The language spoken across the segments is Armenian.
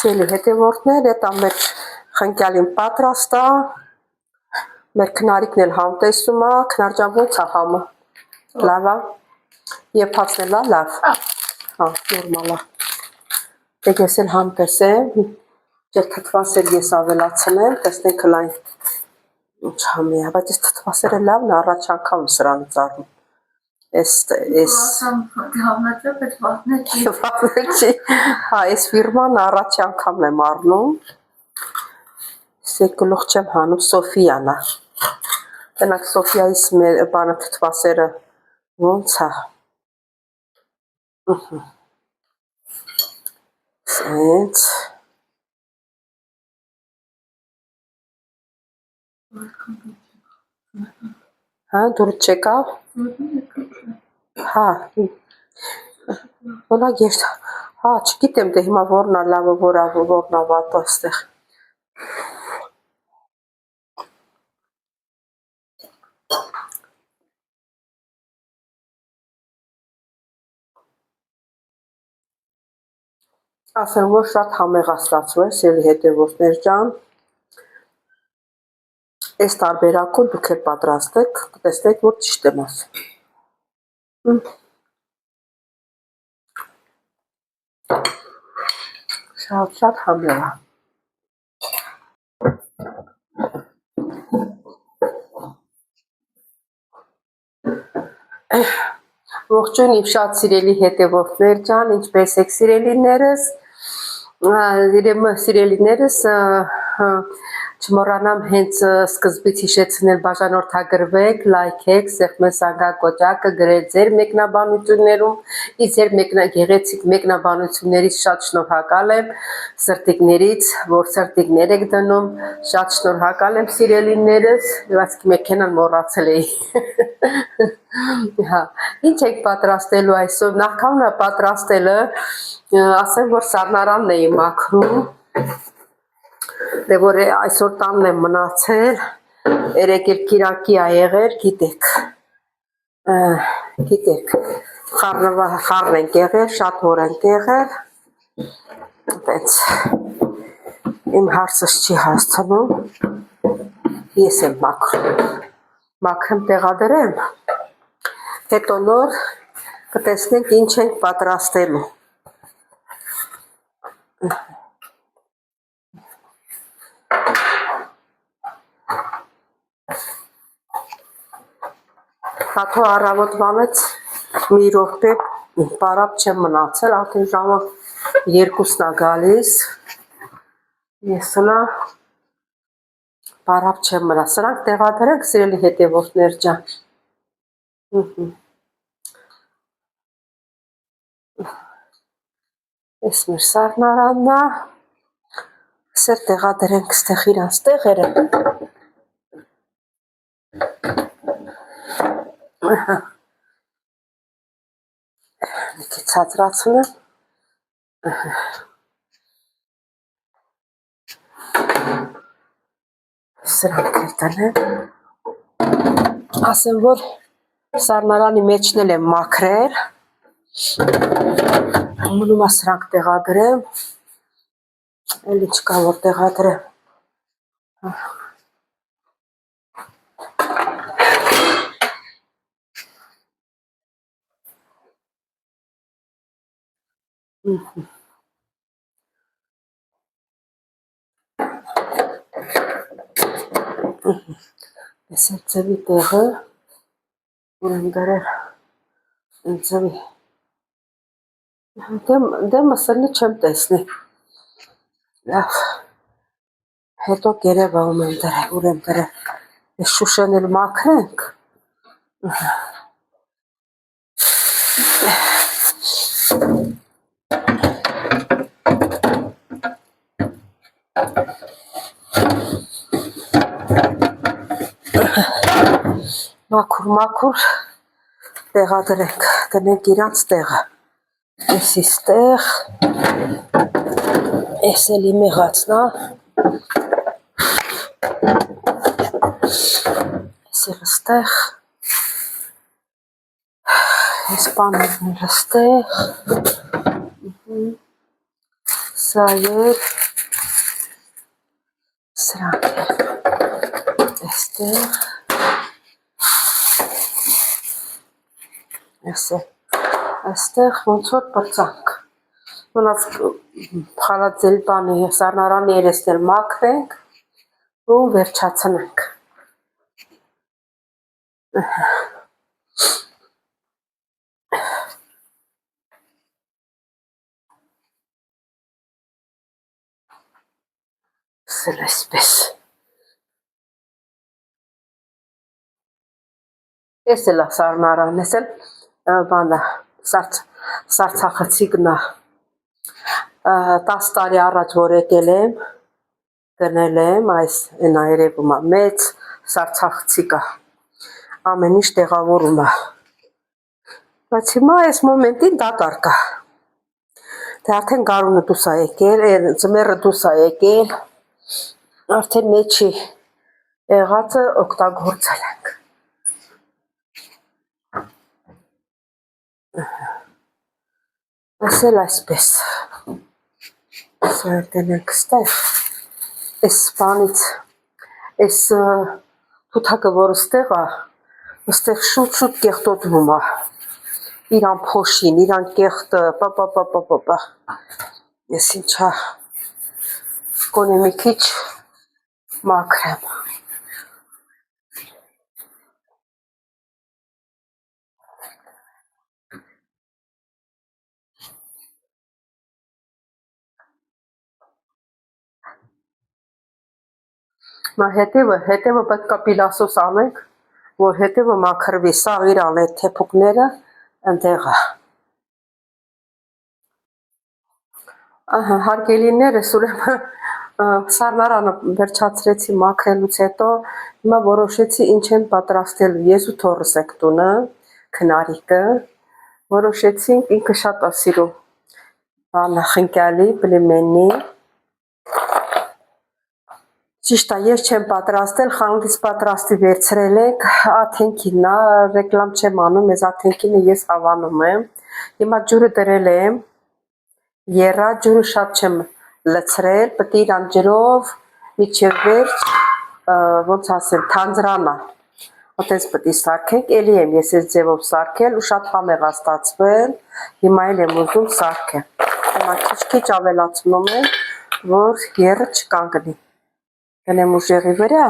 Սիրելի հետևորդներ, դա մեր խնկյալին պատրաստ է, մեր քնարիկն էլ համտեսում է, քնար ջան ոնց է համը, լավ է, եփածն էլ է լավ, հա, նորմալ է, դեք ես էլ համտեսեմ, ջեր թթվասեր ես ավելացնեմ, տեսնենք լայն ինչ համի է, բայց ես թթվասերը լավն է, առաջ անգամ սրանից առնում, հա, ես ֆիրման առաջ անգամն եմ առնում, ես գլուխ չեմ հանում, Սոֆիան է, տնակ Սոֆիայիս բանը թթվասերը ոնց է, սենց, հա, դուրդ չեկավ, հա, հոլակ ես, հա, չգիտեմ դե հիմա որն է լավը, որն է վատը այստեղ, ասեմ, որ շատ համեղ է ստացվում, սիրելի հետևորդներ ջան, այս տարբերակում դուք էլ պատրաստեք, կտեսնեք, որ ճիշտ եմ ասում, շատ համեղ է, ողջույն իմ շատ սիրելի հետևորդներ ջան, ինչպես եք սիրելիներս, չմոռանամ հենց սկզբից հիշեցնել բաժանորդագրվեք, լայքեք, սեղմել զանգակոճակը, գրել ձեր մեկնաբանություններում, իսկ ձեր գեղեցիկ մեկնաբանություններից շատ շնորհակալ եմ, սրտիկներից, որ սրտիկներ եք դնում, շատ շնորհակալ եմ սիրելիներս, բայց մեքենան մոռացել էի, հա, ինչ եք պատրաստելու այսօր, նախքանն է պատրաստելը, ասեմ, որ սառնարանն էի մաքրում, դե որ այսօր տանն եմ մնացել, երեկ էլ կիրակի է եղել, գիտեք, խառն ենք եղել, շատ հոր ենք եղել, տենց, իմ հարցս չի հասցնում, ես եմ մաքրեմ տեղադրեմ, հետո նոր կտեսնենք ինչ ենք պատրաստելու, հաթո առավոտվանից մի րոպե պարապ չեմ մնացել, արդեն ժամը 2-ն է գալիս, ես հլա պարապ չեմ մնա, սրանք տեղադրենք սիրելի հետևորդներ ջան, ես մեր սառնարանն է, սեր տեղադրենք ստեղ իրանց տեղերը, մի քիչ ցածրացնեմ, սրանք էլ տնեմ, ասեմ, որ սառնարանի մեջն էլ եմ մաքրել, մնում է սրանք տեղադրեմ, էլ ինչ կա որ տեղադրեմ, ես էլ ձվի տեղը, որ եմ դրել, ձվի, դե մսրնի չեմ տեսնի, լավ, հետո կերևա ուր եմ դրել, ես շուշեն էլ մաքրենք, մաքուր տեղադրենք, դնենք իրանց տեղը, եսիս տեղ, ես էլ իմ եղացնա, ես էլ ստեղ, ես պաներն էլ ստեղ, Սա էր սրանք է այստեղ այստեղ ոնց որ բրծանք մնաց խալածել բանը սառնարանի երեսնել մաքրենք ու վերջացնենք սել այսպես ես էլ սառնարան ես էլ բանը սարցախցի գնա 10 տարի առաջ որ եկել եմ գնել եմ այս այնա երևում է մեծ սարցախցի կա ամեն ինչ տեղավորում է բայց հիմա այս մոմենտին դատարկ է դե արդեն գարունը դուրս է եկել ձմեռը դուրս է եկել արդեն մեջի եղածը օգտագործել ենք ասել այսպես սա դենենք ստեղ այս բանից այս թութակը որ ստեղ է ստեղ շուտ կեղտոտվում է իրան փոշին իրան կեղտը պա ես ինչա գոնե մի քիչ մաքրեմ Մա հետևը պետք է պիլասոս անենք, որ հետևը մաքրվի, սաղ իրան այդ թեփուկները ընդեղ է։ Ահա, հարգելիներս, ուրեմն սառնարանը վերջացրեցի մաքրելուց հետո, հիմա որոշեցի ինչ եմ պատրաստելու։ Ես ու թոռս եք տունը, քնարիկը, որոշեցինք ինքը շատ է սիրում բանը խնկալի, պլիմենի Ճիշտ է, ես չեմ պատրաստել, խանութից պատրաստի վերցրել եք, աթենքին նա ռեկլամ չեմ անում, ես աթենքինը ես հավանում եմ, հիմա ջուրը դրել եմ, եռա, ջուրը շատ չեմ լցրել, պետք է իրան ջրով միջև վերջ, ոնց ասեմ, թանձրանա, այդպես պետք է սարքենք, էլի եմ ես այս ձևով սարքել ու շատ համեղ է ստացվել, հիմա էլ եմ ուզում սարքեմ, հիմա քիչ ավելացնում եմ, որ եռը չկանգնի Գնեմ ուժեղի վրա,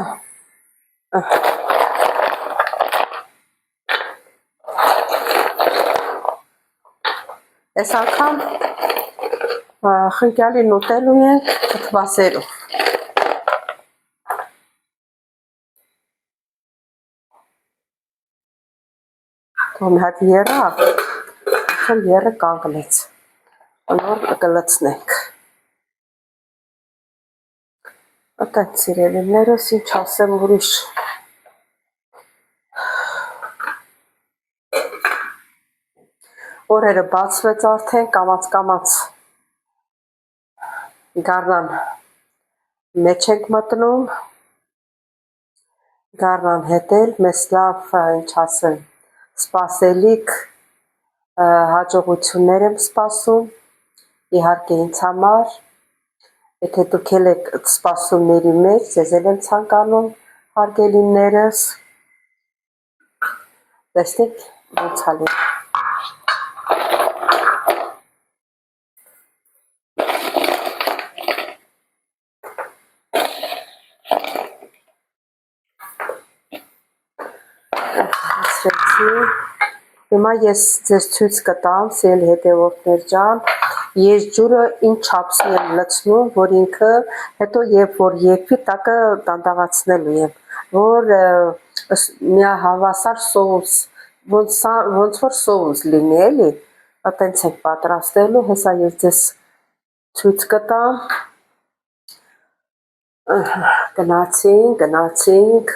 այս անգամ խնկյալին ուտելու են թթվասերով, թոմ հատ եռա, թոմ եռը կանգնեց, նոր կլցնենք, Ատայդ սիրելիներս, ինչ ասեմ ուրիշ, օրերը բացվեց արդեն, կամաց գարնան մեջ ենք մտնում, գարնան հետ էլ մեզ լավ, ինչ ասեմ, սպասելիք հաջողություններ եմ սպասում, իհարկե ինձ համար, Եթե դուք էլ եք սպասումների մեջ, ձեզ էլ եմ ցանկանում, հարգելիներս, տեսնեք ոնց ալի։ Հիմա ես ձեզ ցույց կտամ, սիրելի հետևորդներ ջան, ես ջուրը ինչ չափսի եմ լցնում, որ ինքը հետո երբ որ եկվի տակը դանդաղացնելու եմ, որ միահավասար սոուս, ոնց որ սոուս լինի էլի, այտենց ենք պատրաստելու, հեսա ես ձեզ ցույց կտամ, գնացինք,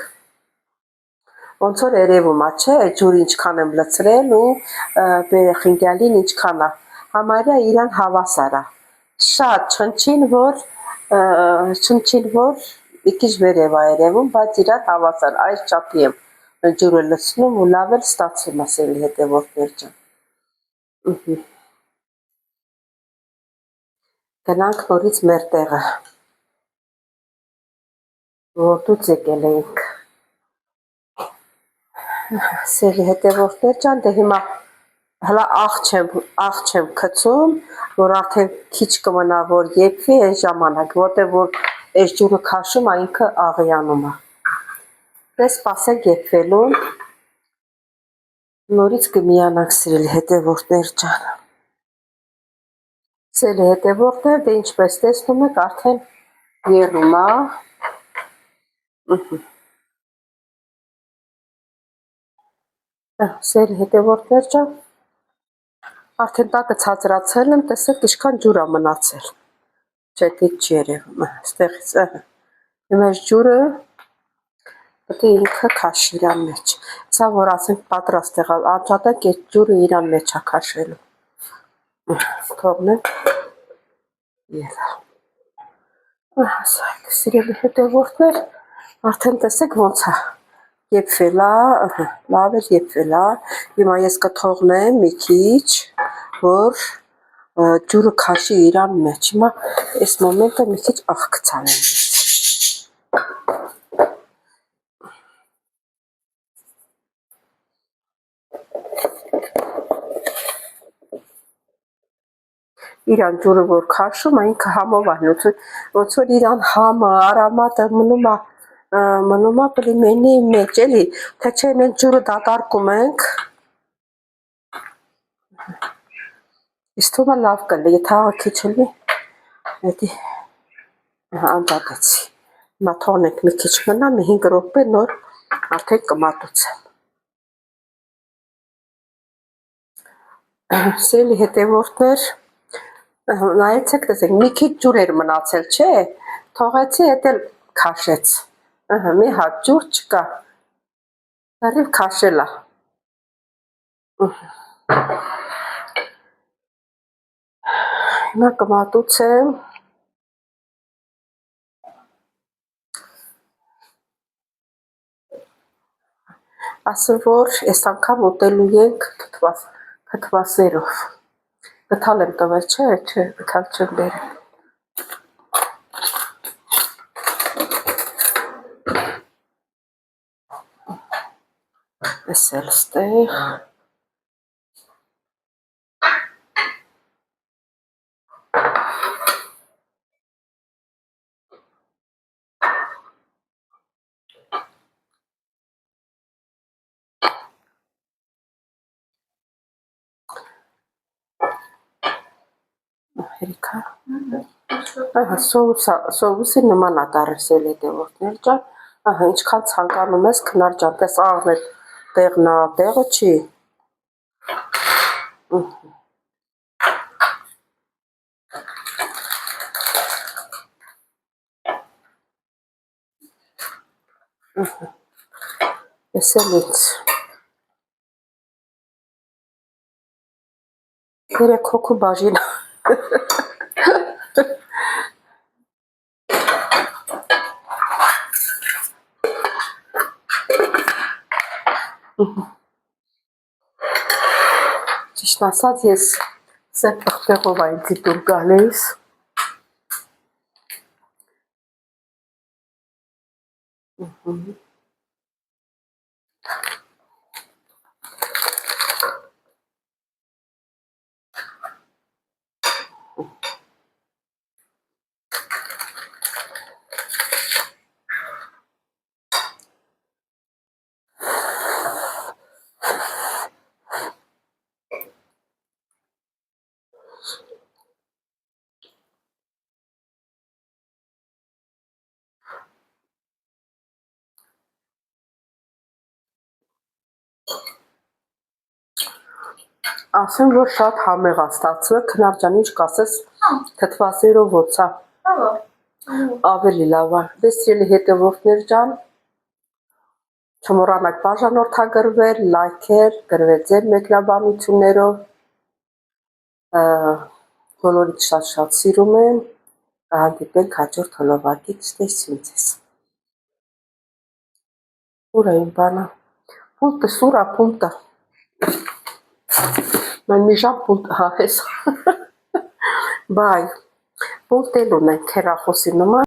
ոնց որ երևում է, չէ, ջուրը ինչքան եմ լցրել ու խնկյալին ինչքան է, համարյա իրան հավասար է, շատ չնչին, որ մի քիչ վերև է երևում, բայց իրար հավասար, այս չափի եմ ջուրը լցնում ու լավ էլ ստացվում է սիրելի հետևորդներ ջան։ Գնանք նորից մեր տեղը, որտուց եկել էինք։ Սերի հետևորդներ ջան, դե հիմա հլա աղ չեմ գցում, որ արդեն քիչ կմնա, որ եփվի այն ժամանակ, որտեղ որ այս ջուրը քաշում, ինքը աղյանում է։ Դե սպասենք եփվելուն, նորից կմիանանք սիրելի հետևորդներ ջան։ Սիրելի հետևորդներ, դե ինչպես տեսնում եք, արդեն եռում է։ Սիրելի հետևորդներ ջան, արդեն տակը ցածրացել եմ, տեսեք ինչքան ջուր է մնացել։ Չէ, դից չի երևում, այստեղից, հիմա այս ջուրը պետք է ինքը քաշի իրան մեջ։ Սա որ ասենք պատրաստ եղավ, անջատենք այդ ջուրը իրան մեջ է քաշելու։ Թողնենք եղավ։ Սիրելի հետևորդներ, արդեն տեսեք ոնց է եփվել է, լավ էլ եփվել է։ Հիմա ես կթողնեմ մի քիչ, որ ջուրը քաշի իրան մեջ։ Հիմա այս մոմենտը մի քիչ աղ կցանեմ։ Իրան ջուրը որ քաշում, ինքը համով է, ոնց որ իրան համը, արամատը մնում է պլիմենի մեջ, էլի, թե չէ մենք ջուրը դատարկում ենք։ Իսկ թվում է լավ կլի, եթե աղը քիչ լինի, հետի անջատեցի։ Հիմա թողնենք մի քիչ մնա, մի 5 րոպե նոր արդեն կմատուցեմ։ Սիրելի հետևորդներ, նայեցեք, տեսեք, մի քիչ ջուր էր մնացել, չէ՞, թողեցի, հետ էլ քաշեց։ Մի հատ ջուր չկա։ Դեռ քաշել է։ Հիմա կմատուցեմ։ Ասեմ, որ այս անգամ ուտելու ենք թթվասերով։ Գթալ եմ տվել, չէ, գթալ չեմ բերել։ Էս էլ ստեղ։ Հերիքա։ Սովուսի նման է դարսել հետևորդներ ջան, ինչքան ցանկանում ես քնար ջան, տես աղն էլ տեղն է, տեղը չի։ Էս էլ ինձ։ 3 հոգու բաժին։ Ճիշտ ասած, ես սեփ պղպեղով այն դիտուր գալիս։ Ասեմ, որ շատ համեղ է ստացվել, քնար ջան, ինչ կասես, թթվասերով ոնց է։ Ավելի լավ է։ Դե սիրելի հետևորդներ ջան, չմոռանաք բաժանորդագրվել, լայքել, գրվել ձեր մեկնաբանություններով։ Բոլորիդ շատ սիրում եմ, կհանդիպենք հաջորդ հոլովակից, տեսնի ձեզ։ Ուր է իմ բանը։ Պուլտը սուր է, պուլտը։ Mən մի ժամ պուլտ, հես։ Բայ։ Ուտելուն ենք հեռախոսի նման։